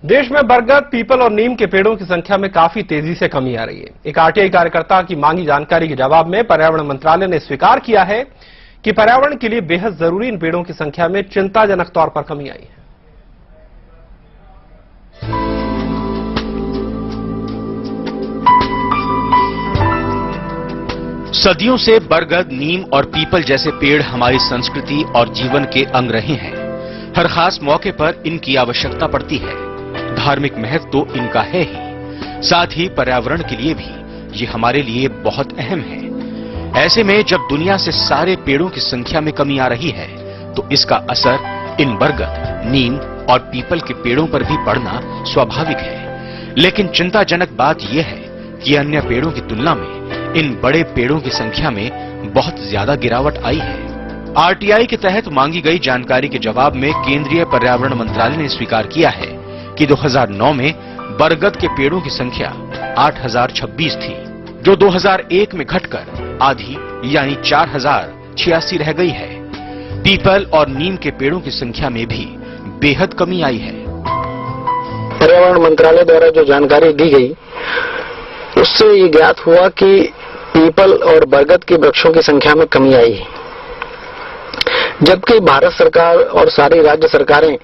देश में बरगद, पीपल और नीम के पेड़ों की संख्या में काफी तेजी से कमी आ रही है। एक आरटीआई कार्यकर्ता की मांगी जानकारी के जवाब में पर्यावरण मंत्रालय ने स्वीकार किया है कि पर्यावरण के लिए बेहद जरूरी इन पेड़ों की संख्या में चिंताजनक तौर पर कमी आई है। सदियों से बरगद, नीम और पीपल जैसे पेड़ हमारी संस्कृति और जीवन के अंग रहे हैं। हर खास मौके पर इनकी आवश्यकता पड़ती है। धार्मिक महत्व तो इनका है ही, साथ ही पर्यावरण के लिए भी ये हमारे लिए बहुत अहम है। ऐसे में जब दुनिया से सारे पेड़ों की संख्या में कमी आ रही है, तो इसका असर इन बरगद, नीम और पीपल के पेड़ों पर भी पड़ना स्वाभाविक है। लेकिन चिंताजनक बात यह है कि अन्य पेड़ों की तुलना में इन बड़े पेड़ों की संख्या में बहुत ज्यादा गिरावट आई है। आरटीआई के तहत मांगी गई जानकारी के जवाब में केंद्रीय पर्यावरण मंत्रालय ने स्वीकार किया है कि 2009 में बरगद के पेड़ों की संख्या 8026 थी, जो 2001 में घटकर आधी यानी 4086 रह गई है। पीपल और नीम के पेड़ों की संख्या में भी बेहद कमी आई है। पर्यावरण मंत्रालय द्वारा जो जानकारी दी गई, उससे ये ज्ञात हुआ कि पीपल और बरगद के वृक्षों की संख्या में कमी आई है, जबकि भारत सरकार और सारी राज्य सरकारें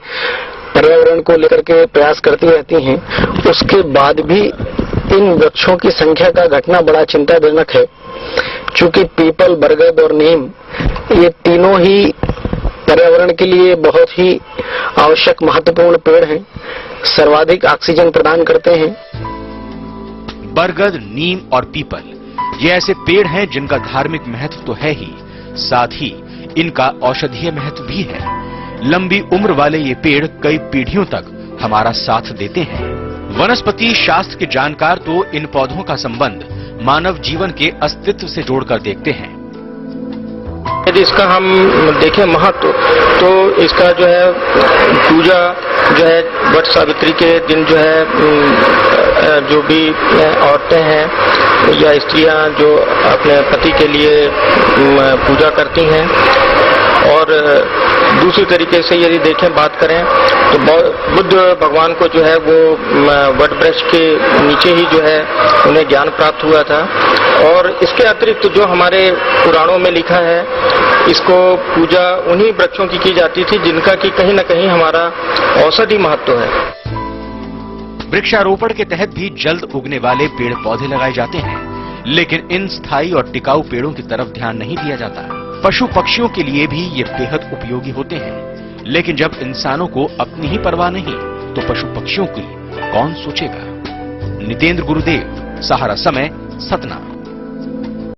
पर्यावरण को लेकर के प्रयास करती रहती हैं। उसके बाद भी इन वृक्षों की संख्या का घटना बड़ा चिंताजनक है, क्योंकि पीपल, बरगद और नीम ये तीनों ही पर्यावरण के लिए बहुत ही आवश्यक महत्वपूर्ण पेड़ हैं, सर्वाधिक ऑक्सीजन प्रदान करते हैं। बरगद, नीम और पीपल ये ऐसे पेड़ हैं जिनका धार्मिक महत्व तो है ही, साथ ही इनका औषधीय महत्व भी है। लंबी उम्र वाले ये पेड़ कई पीढ़ियों तक हमारा साथ देते हैं। वनस्पति शास्त्र के जानकार तो इन पौधों का संबंध मानव जीवन के अस्तित्व से जोड़कर देखते हैं। यदि इसका हम देखें महत्व, तो इसका जो है पूजा जो है वट सावित्री के दिन जो है जो भी औरतें हैं या स्त्रियां जो अपने पति के लिए पूजा करती हैं, और दूसरी तरीके से यदि देखें बात करें तो बुद्ध भगवान को जो है वो वट वृक्ष के नीचे ही जो है उन्हें ज्ञान प्राप्त हुआ था। और इसके अतिरिक्त जो हमारे पुराणों में लिखा है, इसको पूजा उन्हीं वृक्षों की जाती थी जिनका कि कहीं न कहीं हमारा औषधि महत्व है। वृक्षारोपण के तहत भी जल्द उगने वाले पेड़ पौधे लगाए जाते हैं, लेकिन इन स्थायी और टिकाऊ पेड़ों की तरफ ध्यान नहीं दिया जाता। पशु पक्षियों के लिए भी ये बेहद उपयोगी होते हैं, लेकिन जब इंसानों को अपनी ही परवाह नहीं, तो पशु पक्षियों की कौन सोचेगा। नितेंद्र गुरुदेव, सहारा समय, सतना।